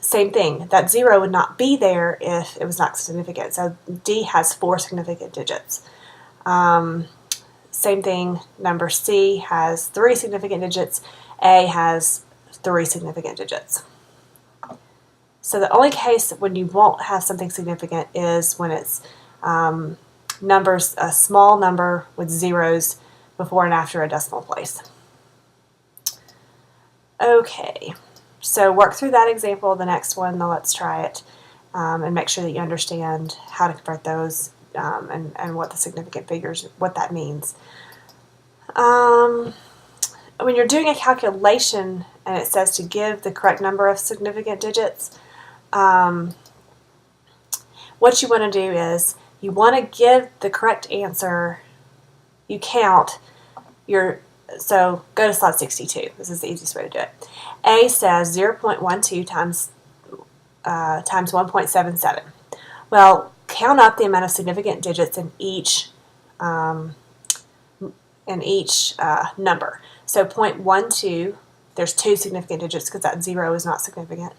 Same thing, that 0 would not be there if it was not significant. So D has 4 significant digits. Same thing, number C has 3 significant digits. A has 3 significant digits. So the only case when you won't have something significant is when it's numbers, a small number with zeros before and after a decimal place. Okay, so work through that example, the next one, now let's try it, and make sure that you understand how to convert those and what the significant figures, what that means. When you're doing a calculation and it says to give the correct number of significant digits, what you want to do is you want to give the correct answer. You count your, so go to slide 62. This is the easiest way to do it. A says 0.12 times 1.77. Well, count up the amount of significant digits in each number. So 0.12, there's 2 significant digits because that 0 is not significant.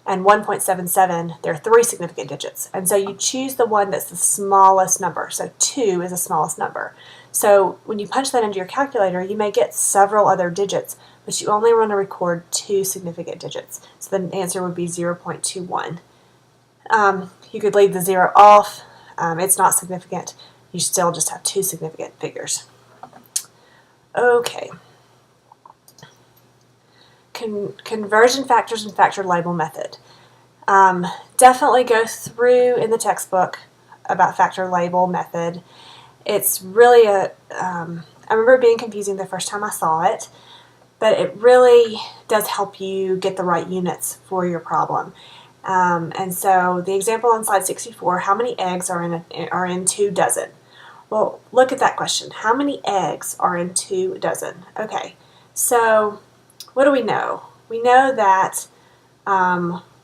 And 1.77, there are 3 significant digits. And so you choose the one that's the smallest number. So 2 is the smallest number. So when you punch that into your calculator, you may get several other digits, but you only want to record 2 significant digits. So the answer would be 0.21. You could leave the 0 off. It's not significant. You still just have 2 significant figures. Okay. Conversion factors and factor label method. Definitely go through in the textbook about factor label method. It's really I remember it being confusing the first time I saw it, but it really does help you get the right units for your problem. And so the example on slide 64, how many eggs are in 2 dozen? Well, look at that question. How many eggs are in 2 dozen? Okay, so what do we know? We know that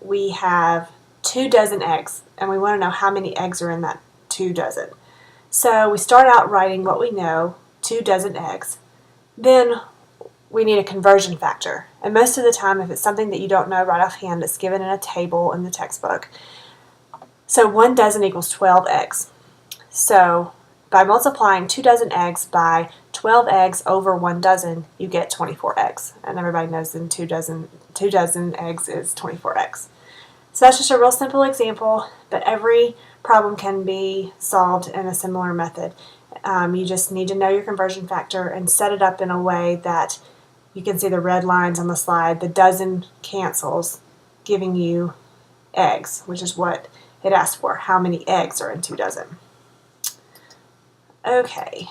we have 2 dozen eggs, and we want to know how many eggs are in that 2 dozen. So we start out writing what we know, 2 dozen eggs. Then we need a conversion factor. And most of the time, if it's something that you don't know right offhand, it's given in a table in the textbook. So 1 dozen equals 12 eggs. So by multiplying 2 dozen eggs by 12 eggs over 1 dozen, you get 24 eggs. And everybody knows that 2 dozen eggs is 24 eggs. So that's just a real simple example, but every problem can be solved in a similar method. You just need to know your conversion factor and set it up in a way that you can see the red lines on the slide. The dozen cancels, giving you eggs, which is what it asked for. How many eggs are in 2 dozen? Okay,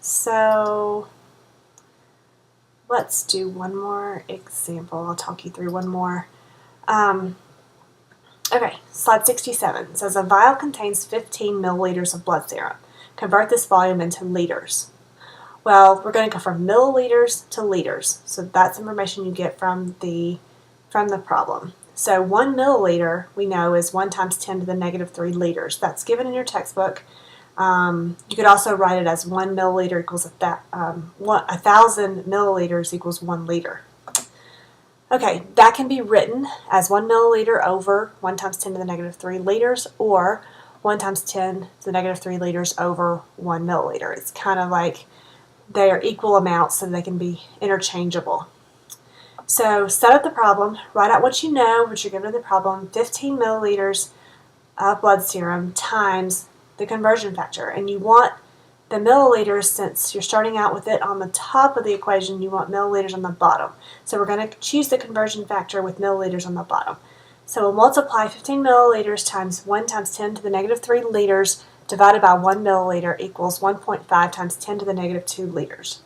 so let's do one more example. I'll talk you through one more. Okay, slide 67 says a vial contains 15 milliliters of blood serum. Convert this volume into liters. Well, we're going to go from milliliters to liters. So that's information you get from the problem. So 1 milliliter we know is 1 times 10 to the negative 3 liters. That's given in your textbook. You could also write it as 1 milliliter equals 1,000 milliliters equals 1 liter. Okay, that can be written as 1 milliliter over 1 times 10 to the negative 3 liters, or 1 times 10 to the negative 3 liters over 1 milliliter. It's kind of like they are equal amounts so they can be interchangeable. So set up the problem, write out what you know, what you're given in the problem, 15 milliliters of blood serum times the conversion factor. And you want the milliliters, since you're starting out with it on the top of the equation, you want milliliters on the bottom. So we're going to choose the conversion factor with milliliters on the bottom. So we'll multiply 15 milliliters times 1 times 10 to the negative 3 liters divided by 1 milliliter equals 1.5 times 10 to the negative 2 liters.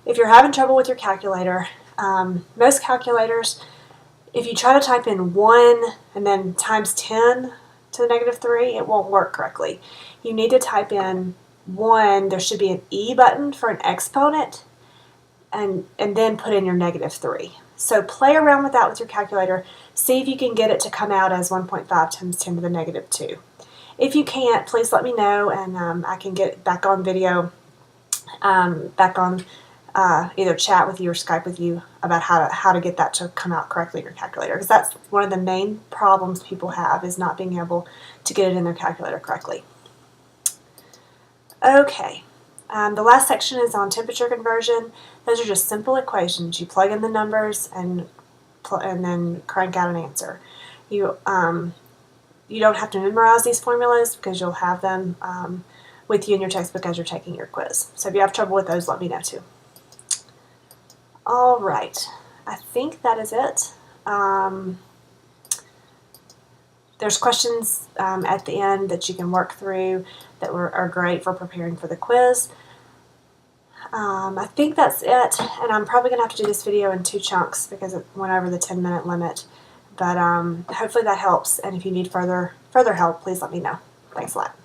If you're having trouble with your calculator, most calculators, if you try to type in 1 and then times 10 to the negative 3, it won't work correctly. You need to type in 1, there should be an E button for an exponent, and then put in your negative 3. So play around with that with your calculator. See if you can get it to come out as 1.5 times 10 to the negative 2. If you can't, please let me know, and I can get it back on video, back on either chat with you or Skype with you about how to get that to come out correctly in your calculator, because that's one of the main problems people have, is not being able to get it in their calculator correctly. Okay, the last section is on temperature conversion. Those are just simple equations. You plug in the numbers and then crank out an answer. You don't have to memorize these formulas because you'll have them with you in your textbook as you're taking your quiz. So if you have trouble with those, let me know too. All right, I think that is it. There's questions at the end that you can work through that are great for preparing for the quiz. I think that's it, and I'm probably going to have to do this video in 2 chunks because it went over the 10-minute limit. But hopefully that helps, and if you need further help, please let me know. Thanks a lot.